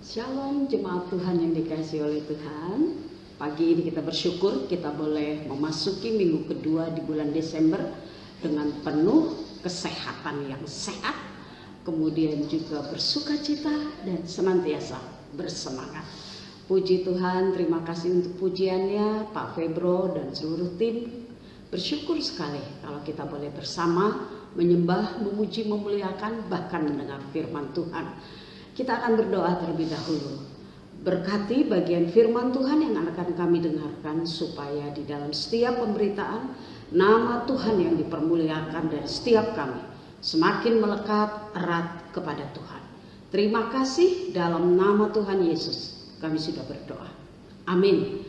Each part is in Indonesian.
Shalom jemaat Tuhan yang dikasihi oleh Tuhan. Pagi ini kita bersyukur kita boleh memasuki minggu kedua di bulan Desember dengan penuh kesehatan yang sehat, kemudian juga bersukacita dan senantiasa bersemangat. Puji Tuhan, terima kasih untuk pujiannya Pak Febro dan seluruh tim. Bersyukur sekali kalau kita boleh bersama menyembah, memuji, memuliakan, bahkan mendengar firman Tuhan. Kita akan berdoa terlebih dahulu. Berkati bagian firman Tuhan yang akan kami dengarkan, supaya di dalam setiap pemberitaan nama Tuhan yang dipermuliakan dari setiap kami semakin melekat erat kepada Tuhan. Terima kasih, dalam nama Tuhan Yesus kami sudah berdoa. Amin.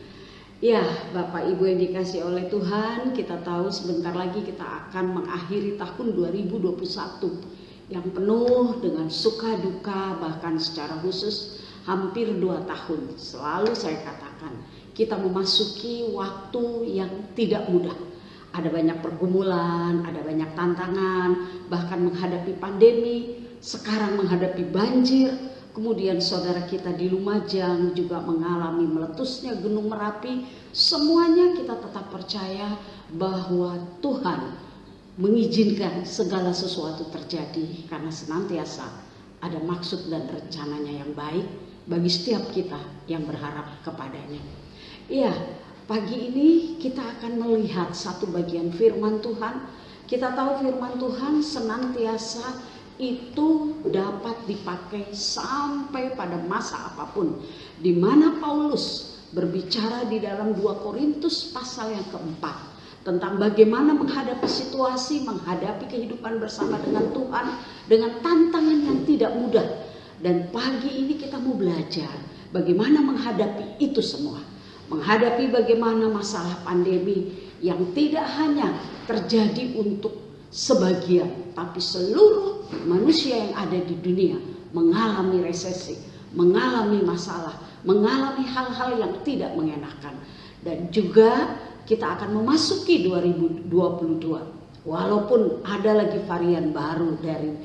Ya, Bapak Ibu yang dikasihi oleh Tuhan, kita tahu sebentar lagi kita akan mengakhiri tahun 2021 yang penuh dengan suka duka, bahkan secara khusus hampir 2 tahun. Selalu saya katakan, kita memasuki waktu yang tidak mudah. Ada banyak pergumulan, ada banyak tantangan, bahkan menghadapi pandemi, sekarang menghadapi banjir. Kemudian saudara kita di Lumajang juga mengalami meletusnya Gunung Merapi. Semuanya kita tetap percaya bahwa Tuhan mengizinkan segala sesuatu terjadi karena senantiasa ada maksud dan rencananya yang baik bagi setiap kita yang berharap kepadanya. Iya, pagi ini kita akan melihat satu bagian firman Tuhan. Kita tahu firman Tuhan senantiasa itu dapat dipakai sampai pada masa apapun, di mana Paulus berbicara di dalam 2 Korintus pasal yang keempat tentang bagaimana menghadapi situasi, menghadapi kehidupan bersama dengan Tuhan dengan tantangan yang tidak mudah. Dan pagi ini kita mau belajar bagaimana menghadapi itu semua. Menghadapi bagaimana masalah pandemi yang tidak hanya terjadi untuk sebagian, tapi seluruh manusia yang ada di dunia mengalami resesi, mengalami masalah, mengalami hal-hal yang tidak mengenakan. Dan juga kita akan memasuki 2022. Walaupun ada lagi varian baru dari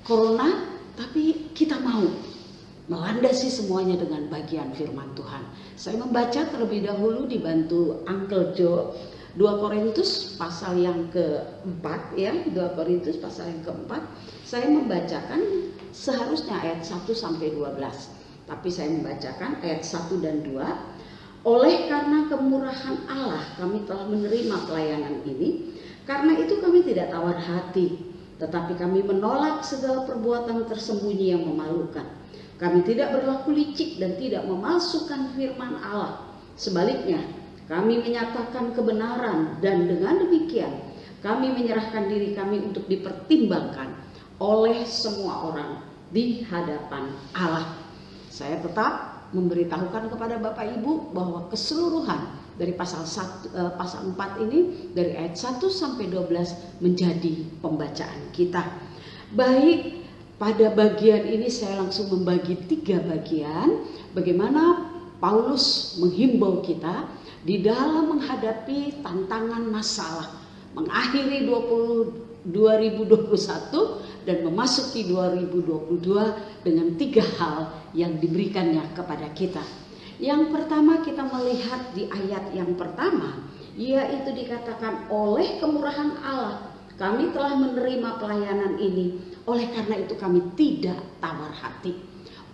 corona, tapi kita mau melandasi semuanya dengan bagian firman Tuhan. Saya membaca terlebih dahulu dibantu Uncle Joe, 2 Korintus pasal yang keempat, ya, 2 Korintus pasal yang keempat. Saya membacakan seharusnya ayat 1 sampai 12, tapi saya membacakan ayat 1 dan 2. Oleh karena kemurahan Allah kami telah menerima pelayanan ini, karena itu kami tidak tawar hati, tetapi kami menolak segala perbuatan tersembunyi yang memalukan. Kami tidak berlaku licik dan tidak memalsukan firman Allah. Sebaliknya, kami menyatakan kebenaran, dan dengan demikian kami menyerahkan diri kami untuk dipertimbangkan oleh semua orang di hadapan Allah. Saya tetap memberitahukan kepada Bapak Ibu bahwa keseluruhan dari pasal 4 ini, dari ayat 1 sampai 12 menjadi pembacaan kita. Baik, pada bagian ini saya langsung membagi 3 bagian. Bagaimana Paulus menghimbau kita di dalam menghadapi tantangan masalah, mengakhiri 2021 dan memasuki 2022 dengan 3 hal yang diberikannya kepada kita. Yang pertama, kita melihat di ayat yang pertama, yaitu dikatakan oleh kemurahan Allah kami telah menerima pelayanan ini, oleh karena itu kami tidak tawar hati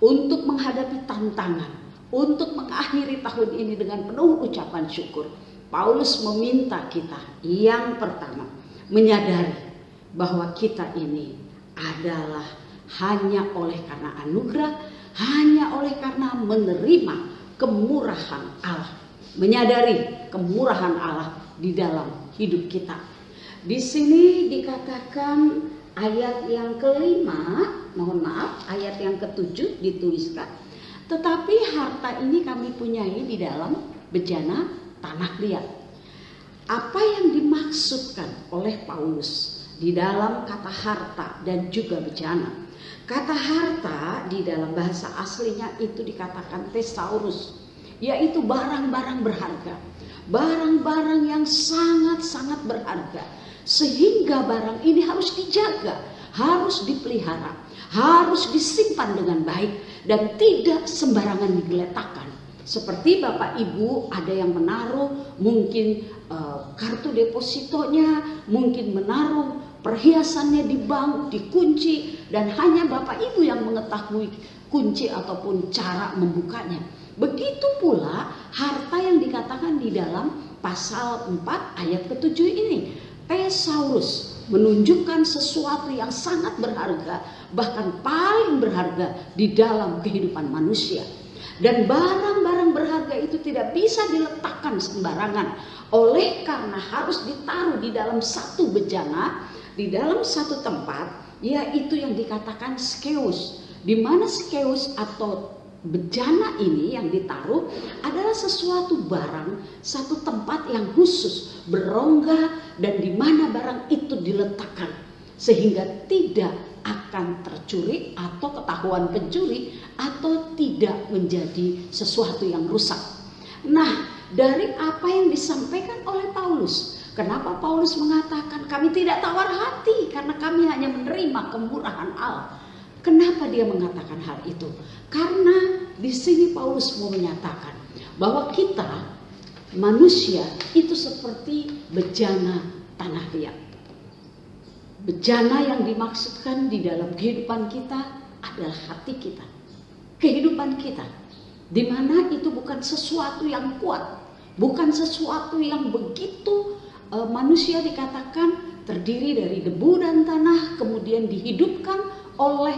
untuk menghadapi tantangan, untuk mengakhiri tahun ini dengan penuh ucapan syukur. Paulus meminta kita yang pertama menyadari bahwa kita ini adalah hanya oleh karena anugerah, hanya oleh karena menerima kemurahan Allah. Menyadari kemurahan Allah di dalam hidup kita. Di sini dikatakan ayat yang kelima, mohon maaf, ayat yang ke-7 dituliskan. Tetapi harta ini kami punyai di dalam bejana tanah liat. Apa yang dimaksudkan oleh Paulus di dalam kata harta dan juga bejana? Kata harta di dalam bahasa aslinya itu dikatakan thesaurus, yaitu barang-barang berharga, barang-barang yang sangat-sangat berharga, sehingga barang ini harus dijaga, harus dipelihara, harus disimpan dengan baik dan tidak sembarangan digeletakkan. Seperti Bapak Ibu ada yang menaruh mungkin kartu depositonya, mungkin menaruh perhiasannya di bank, dikunci, dan hanya Bapak Ibu yang mengetahui kunci ataupun cara membukanya. Begitu pula harta yang dikatakan di dalam pasal 4 ayat ke-7 ini. Thesaurus menunjukkan sesuatu yang sangat berharga, bahkan paling berharga di dalam kehidupan manusia. Dan barang-barang berharga itu tidak bisa diletakkan sembarangan. Oleh karena harus ditaruh di dalam satu bejana, di dalam satu tempat, yaitu yang dikatakan skeus. Di mana skeus atau bejana ini yang ditaruh adalah sesuatu barang, satu tempat yang khusus, berongga, dan di mana barang itu diletakkan sehingga tidak akan tercuri atau ketahuan pencuri atau tidak menjadi sesuatu yang rusak. Nah, dari apa yang disampaikan oleh Paulus, kenapa Paulus mengatakan kami tidak tawar hati karena kami hanya menerima kemurahan Allah? Kenapa dia mengatakan hal itu? Karena di sini Paulus mau menyatakan bahwa kita manusia itu seperti bejana tanah liat. Bejana yang dimaksudkan di dalam kehidupan kita adalah hati kita, kehidupan kita, di mana itu bukan sesuatu yang kuat, bukan sesuatu yang begitu manusia dikatakan terdiri dari debu dan tanah, kemudian dihidupkan oleh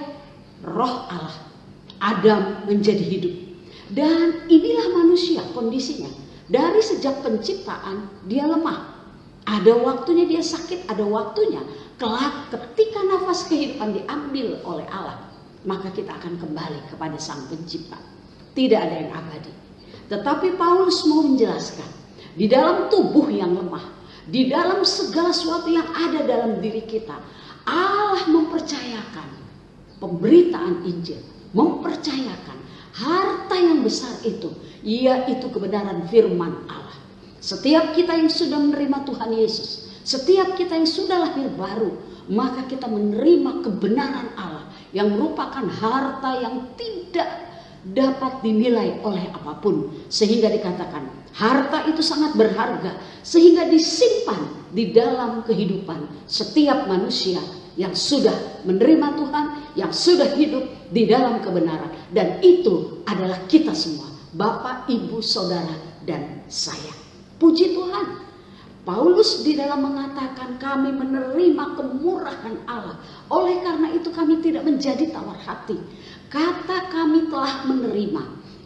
Roh Allah. Adam menjadi hidup, dan inilah manusia kondisinya. Dari sejak penciptaan dia lemah. Ada waktunya dia sakit, ada waktunya. Kelak ketika nafas kehidupan diambil oleh Allah, maka kita akan kembali kepada Sang Pencipta. Tidak ada yang abadi. Tetapi Paulus mau menjelaskan, di dalam tubuh yang lemah, di dalam segala sesuatu yang ada dalam diri kita, Allah mempercayakan pemberitaan Injil, mempercayakan harta yang besar itu, yaitu kebenaran firman Allah. Setiap kita yang sudah menerima Tuhan Yesus, setiap kita yang sudah lahir baru, maka kita menerima kebenaran Allah yang merupakan harta yang tidak dapat dinilai oleh apapun. Sehingga dikatakan harta itu sangat berharga, sehingga disimpan di dalam kehidupan setiap manusia yang sudah menerima Tuhan, yang sudah hidup di dalam kebenaran. Dan itu adalah kita semua, Bapak, Ibu, Saudara, dan saya. Puji Tuhan. Paulus di dalam mengatakan kami menerima kemurahan Allah. Oleh karena itu kami tidak menjadi tawar hati. Kata kami telah menerima,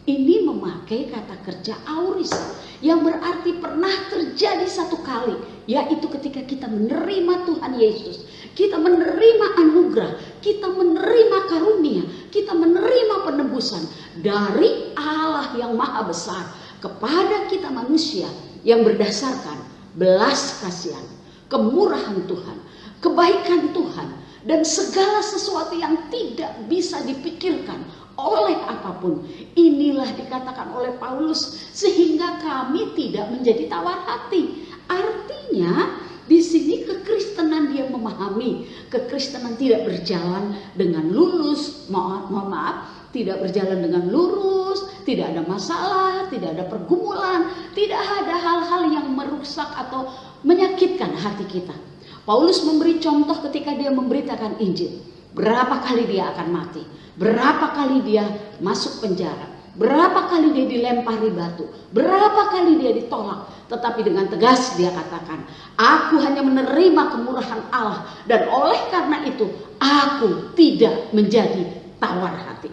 ini memakai kata kerja auris, yang berarti pernah terjadi satu kali, yaitu ketika kita menerima Tuhan Yesus. Kita menerima anugerah, kita menerima karunia, kita menerima penebusan dari Allah yang maha besar kepada kita manusia yang berdasarkan belas kasihan, kemurahan Tuhan, kebaikan Tuhan, dan segala sesuatu yang tidak bisa dipikirkan oleh apapun. Inilah dikatakan oleh Paulus, sehingga kami tidak menjadi tawar hati. Artinya di sini kekristenan dia memahami, kekristenan tidak berjalan dengan lurus, mohon maaf, tidak berjalan dengan lurus, tidak ada masalah, tidak ada pergumulan, tidak ada hal-hal yang merusak atau menyakitkan hati kita. Paulus memberi contoh ketika dia memberitakan Injil. Berapa kali dia akan mati, berapa kali dia masuk penjara, berapa kali dia dilempari batu, berapa kali dia ditolak. Tetapi dengan tegas dia katakan, aku hanya menerima kemurahan Allah, dan oleh karena itu aku tidak menjadi tawar hati.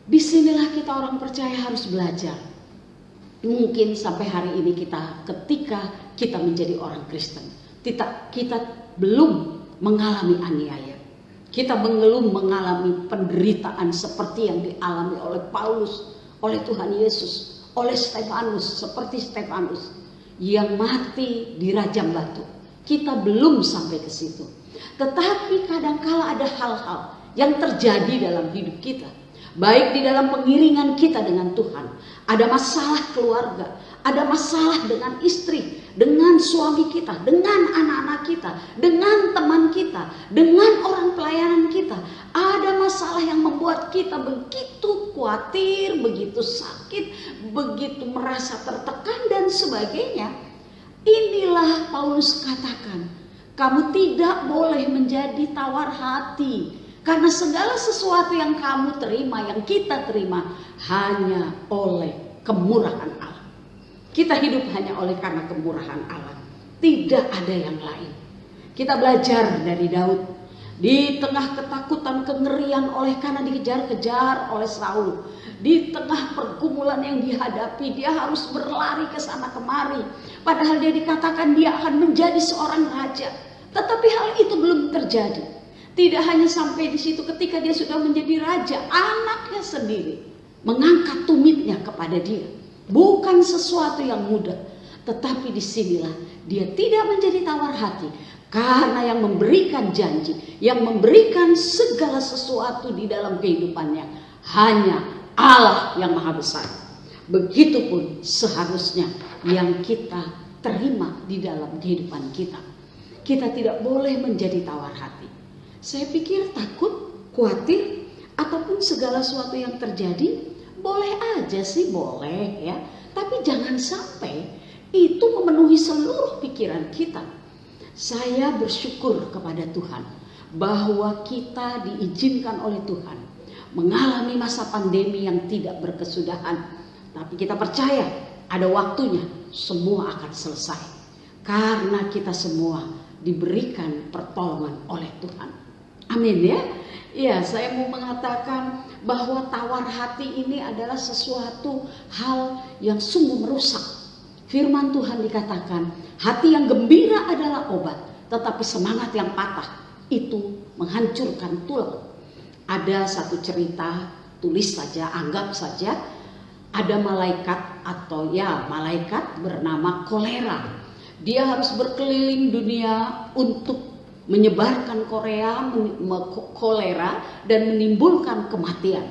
Disinilah kita orang percaya harus belajar. Mungkin sampai hari ini ketika kita menjadi orang Kristen, kita belum mengalami aniaya. Kita belum mengalami penderitaan seperti yang dialami oleh Paulus, oleh Tuhan Yesus, oleh Stefanus, seperti Stefanus yang mati di rajam batu. Kita belum sampai ke situ. Tetapi kadangkala ada hal-hal yang terjadi dalam hidup kita, baik di dalam pengiringan kita dengan Tuhan. Ada masalah keluarga, ada masalah dengan istri, dengan suami kita, dengan anak-anak kita, dengan teman kita, dengan orang pelayanan kita. Ada masalah yang membuat kita begitu khawatir, begitu sakit, begitu merasa tertekan dan sebagainya. Inilah Paulus katakan, kamu tidak boleh menjadi tawar hati. Karena segala sesuatu yang kamu terima, yang kita terima, hanya oleh kemurahan Allah. Kita hidup hanya oleh karena kemurahan Allah. Tidak ada yang lain. Kita belajar dari Daud. Di tengah ketakutan, kengerian oleh karena dikejar-kejar oleh Saul. Di tengah pergumulan yang dihadapi, dia harus berlari ke sana kemari. Padahal dia dikatakan dia akan menjadi seorang raja. Tetapi hal itu belum terjadi. Tidak hanya sampai di situ, ketika dia sudah menjadi raja, anaknya sendiri mengangkat tumitnya kepada dia. Bukan sesuatu yang mudah, tetapi disinilah dia tidak menjadi tawar hati. Karena yang memberikan janji, yang memberikan segala sesuatu di dalam kehidupannya, hanya Allah yang maha besar. Begitupun seharusnya yang kita terima di dalam kehidupan kita. Kita tidak boleh menjadi tawar hati. Saya pikir takut, khawatir, ataupun segala sesuatu yang terjadi, boleh aja sih, boleh ya. Tapi jangan sampai itu memenuhi seluruh pikiran kita. Saya bersyukur kepada Tuhan bahwa kita diizinkan oleh Tuhan mengalami masa pandemi yang tidak berkesudahan. Tapi kita percaya ada waktunya semua akan selesai. Karena kita semua diberikan pertolongan oleh Tuhan. Amin ya. Ya, saya mau mengatakan bahwa tawar hati ini adalah sesuatu hal yang sungguh merusak. Firman Tuhan dikatakan, hati yang gembira adalah obat, tetapi semangat yang patah itu menghancurkan tulang. Ada satu cerita, tulis saja, anggap saja, ada malaikat atau malaikat bernama kolera. Dia harus berkeliling dunia untuk menyebarkan kolera dan menimbulkan kematian.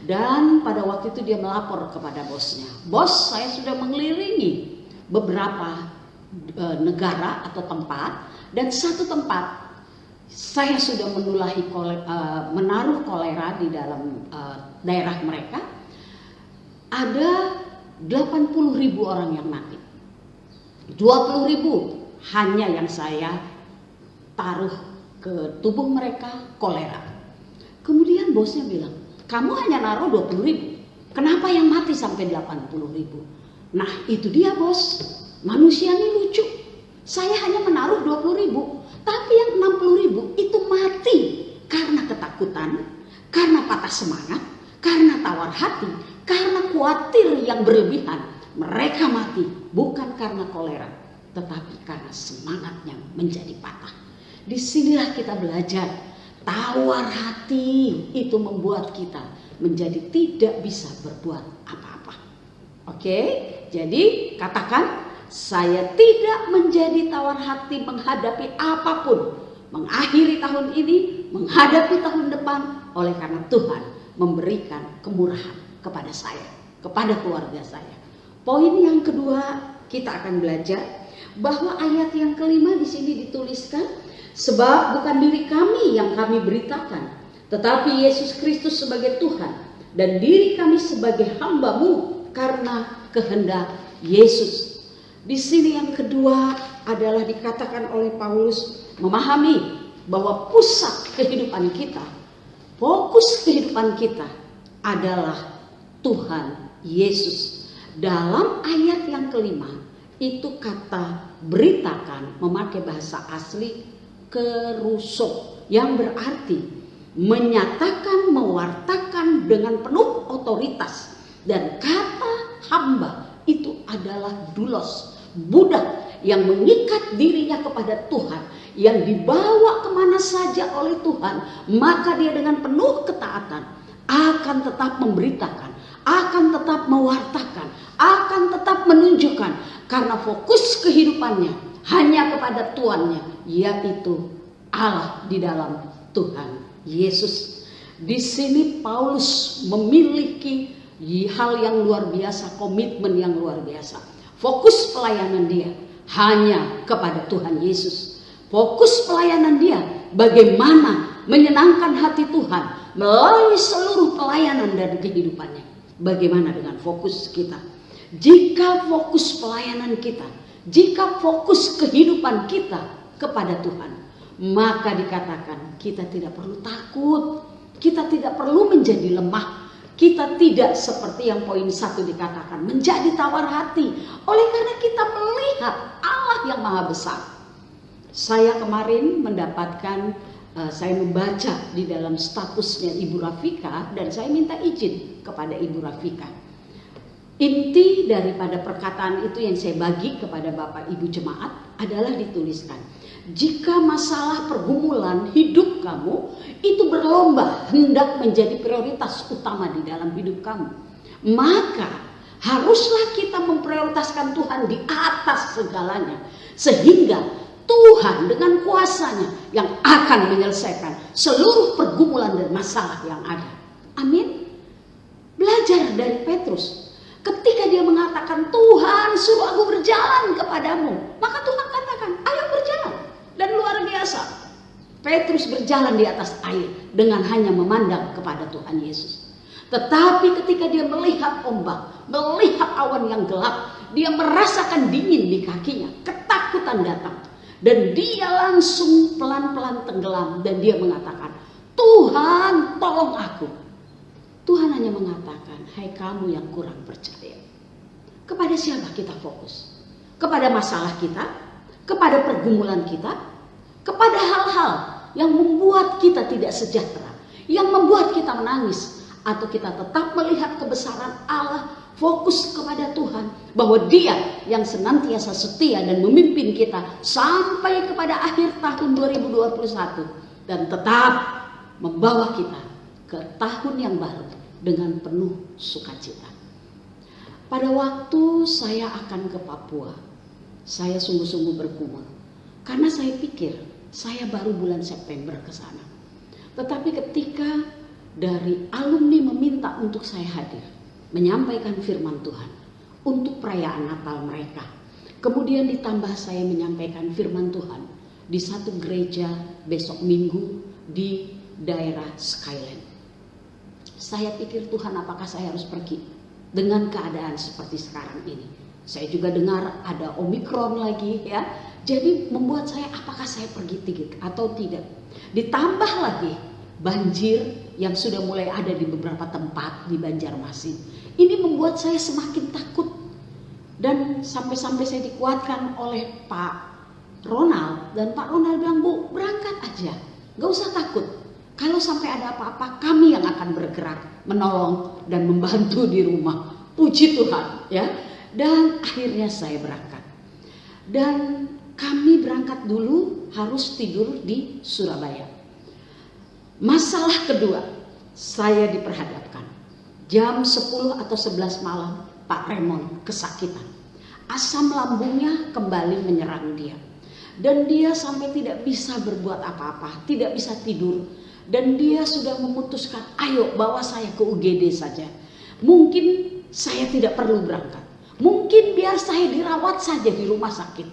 Dan pada waktu itu dia melapor kepada bosnya. Bos, saya sudah mengelilingi beberapa negara atau tempat, dan satu tempat saya sudah menaruh kolera di dalam daerah mereka. Ada 80.000 orang yang mati. 20.000 hanya yang saya taruh ke tubuh mereka kolera. Kemudian bosnya bilang, kamu hanya naruh 20.000, kenapa yang mati sampai 80.000? Nah itu dia bos, manusia ini lucu. Saya hanya menaruh 20.000, tapi yang 60.000 itu mati karena ketakutan, karena patah semangat, karena tawar hati, karena khawatir yang berlebihan. Mereka mati bukan karena kolera, tetapi karena semangatnya menjadi patah. Disinilah kita belajar, tawar hati itu membuat kita menjadi tidak bisa berbuat apa-apa. Oke, jadi katakan, saya tidak menjadi tawar hati menghadapi apapun, mengakhiri tahun ini, menghadapi tahun depan, oleh karena Tuhan memberikan kemurahan kepada saya, kepada keluarga saya. Poin yang kedua, kita akan belajar bahwa ayat yang kelima di sini dituliskan, sebab bukan diri kami yang kami beritakan, tetapi Yesus Kristus sebagai Tuhan, dan diri kami sebagai hamba-Mu karena kehendak Yesus. Di sini yang kedua adalah dikatakan oleh Paulus memahami bahwa pusat kehidupan kita, fokus kehidupan kita adalah Tuhan Yesus. Dalam ayat yang kelima itu kata beritakan memakai bahasa asli keruso, yang berarti menyatakan, mewartakan dengan penuh otoritas. Dan kata hamba itu adalah doulos, budak yang mengikat dirinya kepada Tuhan, yang dibawa kemana saja oleh Tuhan, maka dia dengan penuh ketaatan akan tetap memberitakan, akan tetap mewartakan, akan tetap menunjukkan, karena fokus kehidupannya hanya kepada tuannya, yaitu Allah di dalam Tuhan Yesus. Di sini Paulus memiliki hal yang luar biasa, komitmen yang luar biasa. Fokus pelayanan dia hanya kepada Tuhan Yesus. Fokus pelayanan dia bagaimana menyenangkan hati Tuhan melalui seluruh pelayanan dan kehidupannya. Bagaimana dengan fokus kita? Jika fokus pelayanan kita, jika fokus kehidupan kita kepada Tuhan, maka dikatakan kita tidak perlu takut, kita tidak perlu menjadi lemah, kita tidak seperti yang poin 1 dikatakan menjadi tawar hati, oleh karena kita melihat Allah yang maha besar. Saya kemarin mendapatkan, saya membaca di dalam statusnya Ibu Rafika dan saya minta izin kepada Ibu Rafika. Inti daripada perkataan itu yang saya bagi kepada Bapak Ibu jemaat adalah dituliskan, jika masalah pergumulan hidup kamu itu berlomba hendak menjadi prioritas utama di dalam hidup kamu, maka haruslah kita memprioritaskan Tuhan di atas segalanya, sehingga Tuhan dengan kuasanya yang akan menyelesaikan seluruh pergumulan dan masalah yang ada. Amin. Belajar dari Petrus. Ketika dia mengatakan, Tuhan suruh aku berjalan kepadamu, maka Tuhan katakan, ayo berjalan. Dan luar biasa, Petrus berjalan di atas air dengan hanya memandang kepada Tuhan Yesus. Tetapi ketika dia melihat ombak, melihat awan yang gelap, dia merasakan dingin di kakinya, ketakutan datang. Dan dia langsung pelan-pelan tenggelam dan dia mengatakan, Tuhan tolong aku. Tuhan hanya mengatakan, hai kamu yang kurang percaya. Kepada siapa kita fokus? Kepada masalah kita? Kepada pergumulan kita? Kepada hal-hal yang membuat kita tidak sejahtera, yang membuat kita menangis? Atau kita tetap melihat kebesaran Allah, fokus kepada Tuhan, bahwa Dia yang senantiasa setia dan memimpin kita sampai kepada akhir tahun 2021 dan tetap membawa kita ke tahun yang baru dengan penuh sukacita. Pada waktu saya akan ke Papua, saya sungguh-sungguh bergumul karena saya pikir saya baru bulan September ke sana. Tetapi ketika dari alumni meminta untuk saya hadir menyampaikan firman Tuhan untuk perayaan Natal mereka, kemudian ditambah saya menyampaikan firman Tuhan di satu gereja besok Minggu di daerah Skyland. Saya pikir, Tuhan, apakah saya harus pergi dengan keadaan seperti sekarang ini? Saya juga dengar ada Omikron lagi ya. Jadi membuat saya, apakah saya pergi atau tidak? Ditambah lagi banjir yang sudah mulai ada di beberapa tempat di Banjarmasin. Ini membuat saya semakin takut. Dan sampai-sampai saya dikuatkan oleh Pak Ronald. Dan Pak Ronald bilang, Bu, berangkat aja, gak usah takut. Kalau sampai ada apa-apa, kami yang akan bergerak, menolong dan membantu di rumah. Puji Tuhan ya. Dan akhirnya saya berangkat. Dan kami berangkat dulu harus tidur di Surabaya. Masalah kedua, saya diperhadapkan. Jam 10 atau 11 malam, Pak Raymond kesakitan. Asam lambungnya kembali menyerang dia. Dan dia sampai tidak bisa berbuat apa-apa, tidak bisa tidur. Dan dia sudah memutuskan, ayo bawa saya ke UGD saja. Mungkin saya tidak perlu berangkat. Mungkin biar saya dirawat saja di rumah sakit.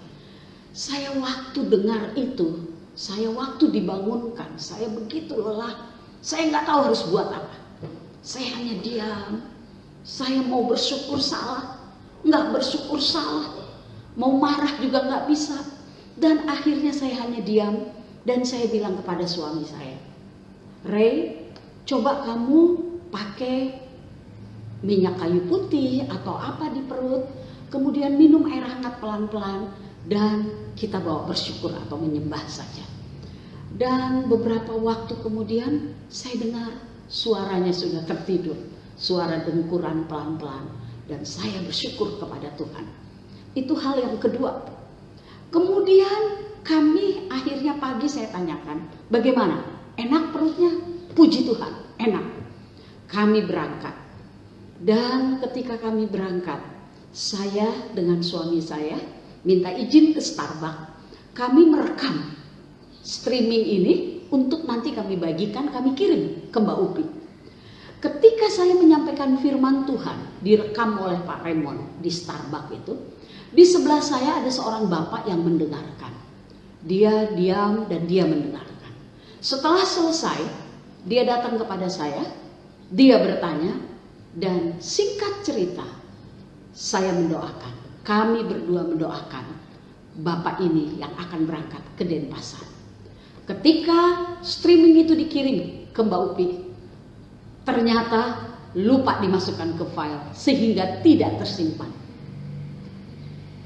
Saya waktu dengar itu, saya waktu dibangunkan, saya begitu lelah. Saya nggak tahu harus buat apa. Saya hanya diam. Saya mau bersyukur salah, nggak bersyukur salah. Mau marah juga nggak bisa. Dan akhirnya saya hanya diam. Dan saya bilang kepada suami saya, Ray, coba kamu pakai minyak kayu putih atau apa di perut, kemudian minum air hangat pelan-pelan, dan kita bawa bersyukur atau menyembah saja. Dan beberapa waktu kemudian saya dengar suaranya sudah tertidur, suara dengkuran pelan-pelan, dan saya bersyukur kepada Tuhan. Itu hal yang kedua. Kemudian kami akhirnya pagi saya tanyakan, bagaimana? Enak perutnya? Puji Tuhan, enak. Kami berangkat. Dan ketika kami berangkat, saya dengan suami saya minta izin ke Starbucks. Kami merekam streaming ini untuk nanti kami bagikan, kami kirim ke Mbak Upi. Ketika saya menyampaikan firman Tuhan, direkam oleh Pak Raymond di Starbucks itu, Di sebelah saya ada seorang bapak yang mendengarkan. Dia diam dan dia mendengarkan. Setelah selesai, dia datang kepada saya, dia bertanya, dan singkat cerita, saya mendoakan, kami berdua mendoakan bapak ini yang akan berangkat ke Denpasar. Ketika streaming itu dikirim ke Mbak Upi, ternyata lupa dimasukkan ke file sehingga tidak tersimpan.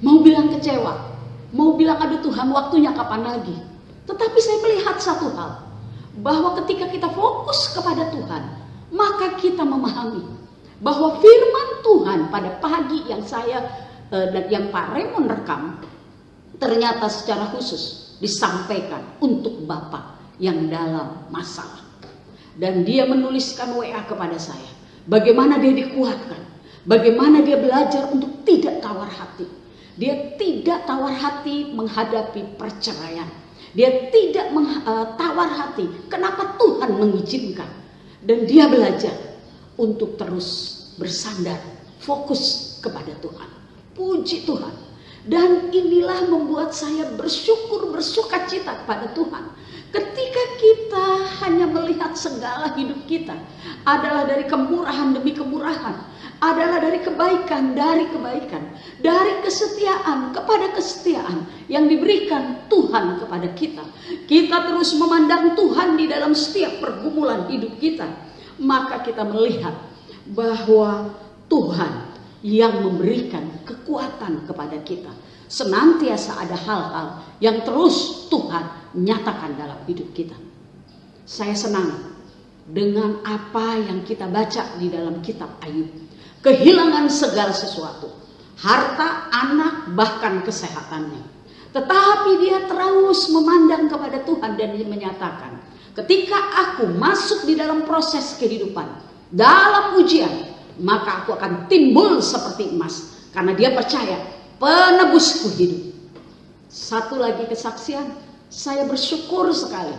Mau bilang kecewa, mau bilang aduh Tuhan waktunya kapan lagi. Tetapi saya melihat satu hal, bahwa ketika kita fokus kepada Tuhan, maka kita memahami bahwa firman Tuhan pada pagi yang saya dan yang Pak Raymond rekam, ternyata secara khusus disampaikan untuk Bapak yang dalam masalah. Dan dia menuliskan WA kepada saya, bagaimana dia dikuatkan, bagaimana dia belajar untuk tidak tawar hati. Dia tidak tawar hati menghadapi perceraian. Dia tidak tawar hati kenapa Tuhan mengizinkan. Dan dia belajar untuk terus bersandar, fokus kepada Tuhan. Puji Tuhan. Dan inilah membuat saya bersyukur, bersukacita kepada Tuhan. Ketika kita hanya melihat segala hidup kita adalah dari kemurahan demi kemurahan, adalah dari kebaikan, dari kesetiaan kepada kesetiaan yang diberikan Tuhan kepada kita. Kita terus memandang Tuhan di dalam setiap pergumulan hidup kita, maka kita melihat bahwa Tuhan yang memberikan kekuatan kepada kita. Senantiasa ada hal-hal yang terus Tuhan nyatakan dalam hidup kita. Saya senang dengan apa yang kita baca di dalam kitab Ayub. Kehilangan segala sesuatu, harta, anak, bahkan kesehatannya. Tetapi dia terus memandang kepada Tuhan dan dia menyatakan, ketika aku masuk di dalam proses kehidupan, dalam ujian, maka aku akan timbul seperti emas. Karena dia percaya penebusku hidup. Satu lagi kesaksian, saya bersyukur sekali.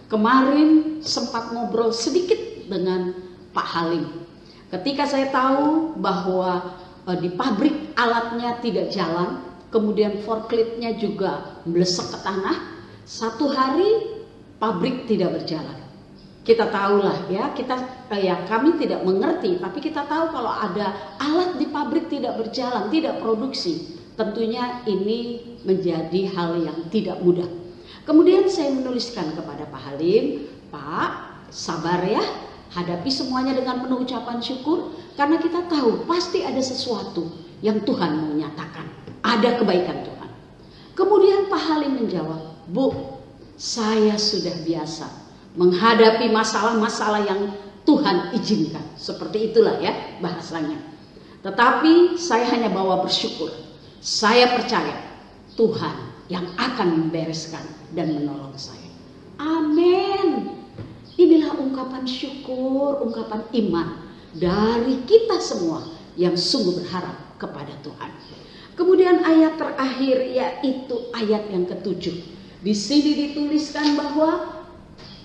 Kemarin sempat ngobrol sedikit dengan Pak Halim. Ketika saya tahu bahwa di pabrik alatnya tidak jalan, kemudian forkliftnya juga melesek ke tanah, satu hari pabrik tidak berjalan. Kita tahulah ya, kami tidak mengerti, tapi kita tahu kalau ada alat di pabrik tidak berjalan, tidak produksi, tentunya ini menjadi hal yang tidak mudah. Kemudian saya menuliskan kepada Pak Halim, Pak, sabar ya, hadapi semuanya dengan penuh ucapan syukur, karena kita tahu pasti ada sesuatu yang Tuhan mau nyatakan, ada kebaikan Tuhan. Kemudian Pak Halim menjawab, Bu, saya sudah biasa menghadapi masalah-masalah yang Tuhan izinkan. Seperti itulah ya bahasanya. Tetapi saya hanya bawa bersyukur. Saya percaya Tuhan yang akan membereskan dan menolong saya. Amin. Inilah ungkapan syukur, ungkapan iman dari kita semua yang sungguh berharap kepada Tuhan. Kemudian ayat terakhir yaitu ayat yang ke-7. Di sini dituliskan bahwa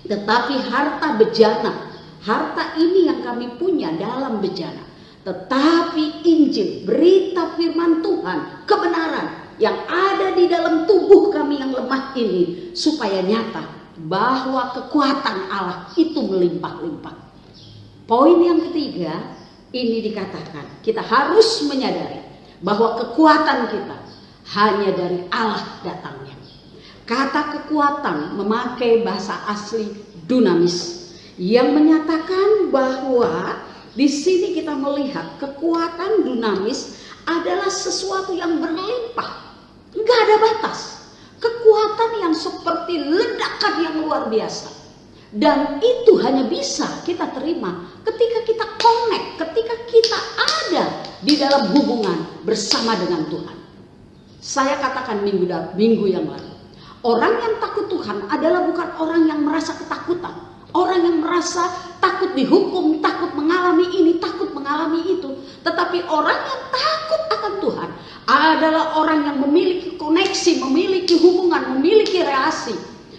tetapi harta bejana, harta ini yang kami punya dalam bejana. Tetapi Injil, berita firman Tuhan, kebenaran yang ada di dalam tubuh kami yang lemah ini, supaya nyata bahwa kekuatan Allah itu melimpah-limpah. Poin yang ketiga, ini dikatakan kita harus menyadari bahwa kekuatan kita hanya dari Allah datangnya. Kata kekuatan memakai bahasa asli dunamis yang menyatakan bahwa di sini kita melihat kekuatan dunamis adalah sesuatu yang berlimpah, nggak ada batas. Kekuatan yang seperti ledakan yang luar biasa. Dan itu hanya bisa kita terima ketika kita connect, ketika kita ada di dalam hubungan bersama dengan Tuhan. Saya katakan minggu yang lalu, orang yang takut Tuhan adalah bukan orang yang merasa ketakutan, orang yang merasa takut dihukum, takut mengalami ini, takut mengalami itu. Tetapi orang yang takut akan Tuhan adalah orang yang memiliki koneksi, memiliki hubungan, memiliki relasi.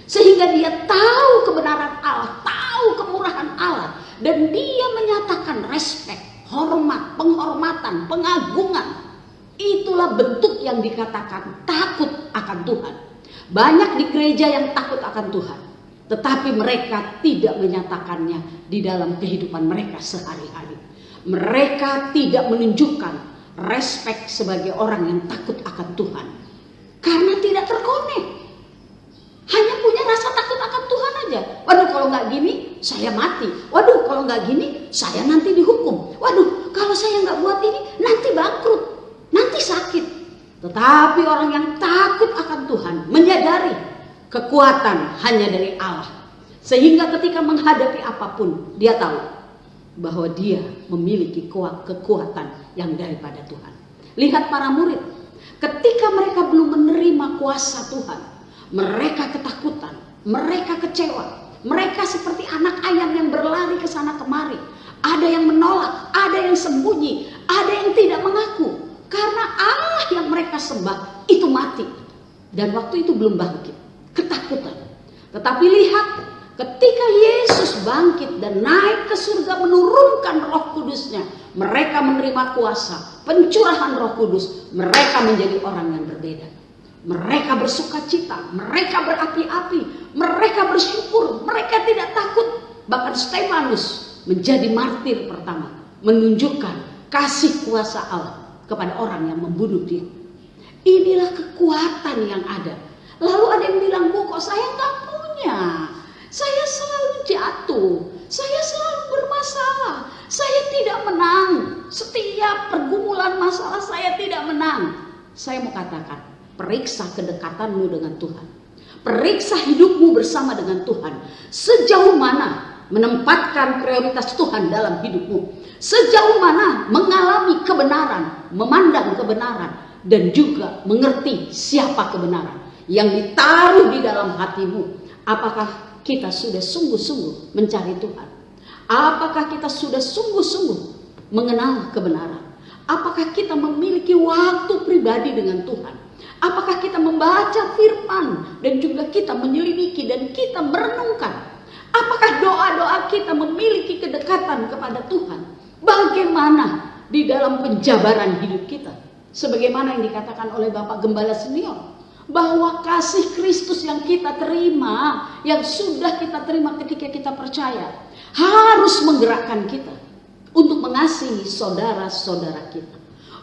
Sehingga dia tahu kebenaran Allah, tahu kemurahan Allah. Dan dia menyatakan respek, hormat, penghormatan, pengagungan Itulah bentuk yang dikatakan takut akan Tuhan. Banyak di gereja yang takut akan Tuhan, tetapi mereka tidak menyatakannya di dalam kehidupan mereka sehari-hari. Mereka tidak menunjukkan respek sebagai orang yang takut akan Tuhan, karena tidak terkonek. Hanya punya rasa takut akan Tuhan aja. Waduh, kalau nggak gini saya mati. Waduh, kalau nggak gini saya nanti dihukum. Waduh, kalau saya nggak buat ini nanti bangkrut, nanti sakit. Tetapi orang yang takut akan Tuhan menyadari kekuatan hanya dari Allah, sehingga ketika menghadapi apapun dia tahu bahwa dia memiliki kekuatan yang daripada Tuhan. Lihat para murid, ketika mereka belum menerima kuasa Tuhan, mereka ketakutan, mereka kecewa, mereka seperti anak ayam yang berlari ke sana kemari. Ada yang menolak, ada yang sembunyi, ada yang tidak mengaku. Karena Allah yang mereka sembah itu mati. Dan waktu itu belum bangkit. Ketakutan. Tetapi lihat, ketika Yesus bangkit dan naik ke surga menurunkan Roh Kudusnya, mereka menerima kuasa, pencurahan Roh Kudus. Mereka menjadi orang yang berbeda. Mereka bersuka cita, mereka berapi-api, mereka bersyukur, mereka tidak takut. Bahkan Stefanus menjadi martir pertama, menunjukkan kasih kuasa Allah kepada orang yang membunuh dia. Inilah kekuatan yang ada. Lalu ada yang bilang, Bu, kok saya nggak punya? Saya selalu jatuh, saya selalu bermasalah, saya tidak menang. Setiap pergumulan masalah saya tidak menang. Saya mau katakan, periksa kedekatanmu dengan Tuhan. Periksa hidupmu bersama dengan Tuhan. Sejauh mana menempatkan prioritas Tuhan dalam hidupmu. Sejauh mana mengalami kebenaran, memandang kebenaran, dan juga mengerti siapa kebenaran yang ditaruh di dalam hatimu. Apakah kita sudah sungguh-sungguh mencari Tuhan? Apakah kita sudah sungguh-sungguh mengenal kebenaran? Apakah kita memiliki waktu pribadi dengan Tuhan? Apakah kita membaca firman dan juga kita menyelidiki dan kita merenungkan? Apakah doa-doa kita memiliki kedekatan kepada Tuhan? Bagaimana di dalam penjabaran hidup kita? Sebagaimana yang dikatakan oleh Bapak Gembala Senior, bahwa kasih Kristus yang kita terima, yang sudah kita terima ketika kita percaya, harus menggerakkan kita untuk mengasihi saudara-saudara kita,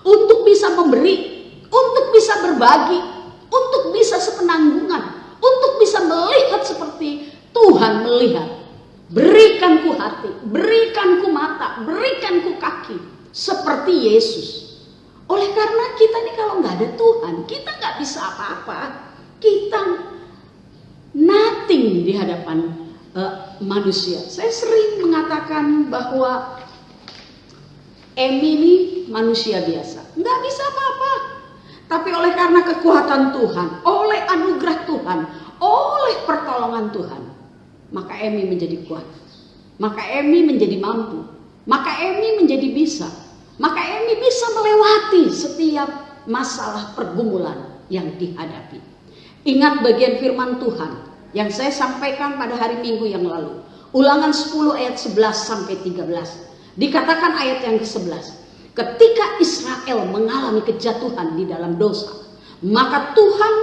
untuk bisa memberi, untuk bisa berbagi, untuk bisa sepenanggungan, untuk bisa melihat seperti Tuhan melihat. Berikanku hati, berikanku mata, berikanku kaki seperti Yesus. Oleh karena kita ini kalau nggak ada Tuhan, kita nggak bisa apa-apa. Kita nothing di hadapan manusia. Saya sering mengatakan bahwa Emi ini manusia biasa, nggak bisa apa-apa. Tapi oleh karena kekuatan Tuhan, oleh anugerah Tuhan, oleh pertolongan Tuhan, maka Emi menjadi kuat, maka Emi menjadi mampu, maka Emi menjadi bisa, maka Emi bisa melewati setiap masalah pergumulan yang dihadapi. Ingat bagian firman Tuhan yang saya sampaikan pada hari Minggu yang lalu, Ulangan 10 ayat 11 sampai 13. Dikatakan ayat yang ke-11, ketika Israel mengalami kejatuhan di dalam dosa, maka Tuhan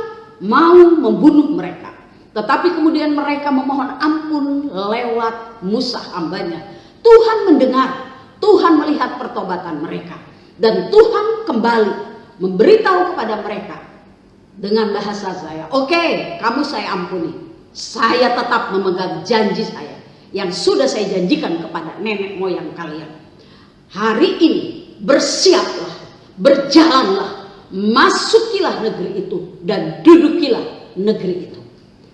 mau membunuh mereka. Tetapi kemudian mereka memohon ampun lewat Musa hambanya. Tuhan mendengar, Tuhan melihat pertobatan mereka. Dan Tuhan kembali memberitahu kepada mereka dengan bahasa saya, oke, kamu saya ampuni. Saya tetap memegang janji saya yang sudah saya janjikan kepada nenek moyang kalian. Hari ini bersiaplah, berjalanlah, masukilah negeri itu dan dudukilah negeri itu.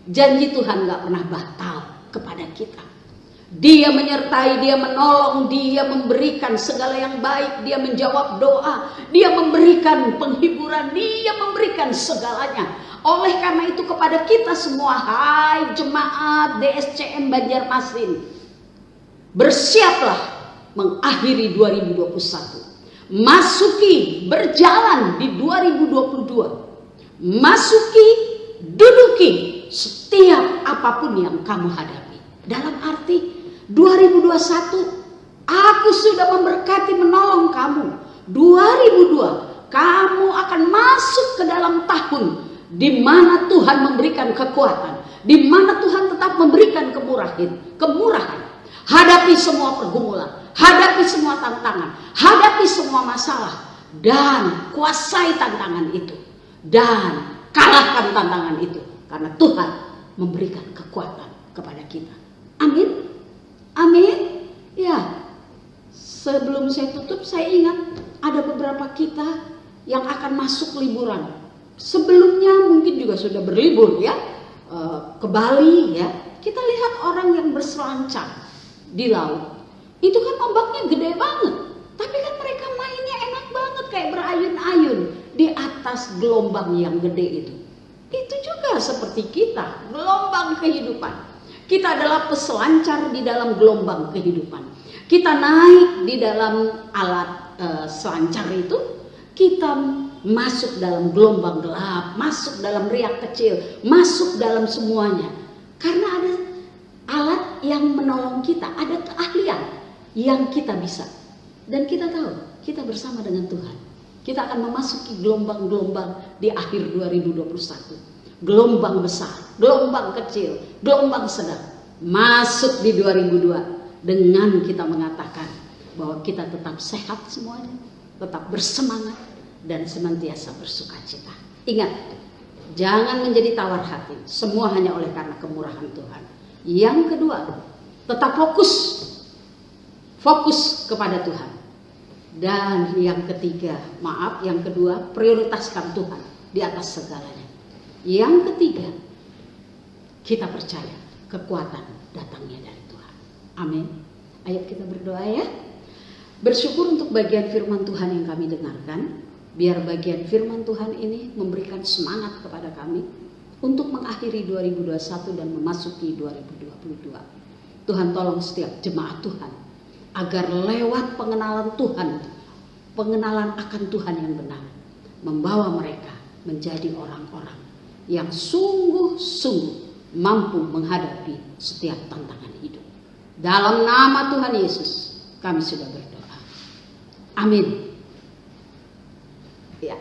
Janji Tuhan gak pernah batal kepada kita. Dia menyertai, dia menolong, dia memberikan segala yang baik, dia menjawab doa, dia memberikan penghiburan, dia memberikan segalanya. Oleh karena itu kepada kita semua, hai jemaat DSCM Banjarmasin, bersiaplah mengakhiri 2021. Masuki, berjalan di 2022. Masuki, duduki setiap apapun yang kamu hadapi. Dalam arti 2021 aku sudah memberkati menolong kamu. 2022 kamu akan masuk ke dalam tahun di mana Tuhan memberikan kekuatan, di mana Tuhan tetap memberikan kemurahan. Hadapi semua pergumulan, hadapi semua tantangan, hadapi semua masalah, dan kuasai tantangan itu, dan kalahkan tantangan itu, karena Tuhan memberikan kekuatan kepada kita. Amin. Amin. Ya, sebelum saya tutup, saya ingat ada beberapa kita yang akan masuk liburan. Sebelumnya mungkin juga sudah berlibur ya, ke Bali ya. Kita lihat orang yang berselancar di laut. Itu kan ombaknya gede banget, tapi kan mereka mainnya enak banget, kayak berayun-ayun di atas gelombang yang gede itu. Itu juga seperti kita, gelombang kehidupan. Kita adalah peselancar di dalam gelombang kehidupan. Kita naik di dalam alat selancar itu, kita masuk dalam gelombang gelap, masuk dalam riak kecil, masuk dalam semuanya. Karena ada alat yang menolong kita, ada keahlian yang kita bisa. Dan kita tahu, kita bersama dengan Tuhan. Kita akan memasuki gelombang-gelombang di akhir 2021. Gelombang besar, gelombang kecil, gelombang sedang. Masuk di 2002 dengan kita mengatakan bahwa kita tetap sehat semuanya, tetap bersemangat, dan senantiasa bersukacita. Ingat, jangan menjadi tawar hati. Semua hanya oleh karena kemurahan Tuhan. Yang kedua, tetap fokus kepada Tuhan. Dan yang ketiga, yang kedua, prioritaskan Tuhan di atas segalanya. Yang ketiga, kita percaya kekuatan datangnya dari Tuhan. Amin. Ayo kita berdoa ya. Bersyukur untuk bagian firman Tuhan yang kami dengarkan. Biar bagian firman Tuhan ini memberikan semangat kepada kami untuk mengakhiri 2021 dan memasuki 2022. Tuhan tolong setiap jemaat Tuhan agar lewat pengenalan Tuhan, pengenalan akan Tuhan yang benar, membawa mereka menjadi orang-orang yang sungguh-sungguh mampu menghadapi setiap tantangan hidup. Dalam nama Tuhan Yesus kami sudah berdoa. Amin. Ya.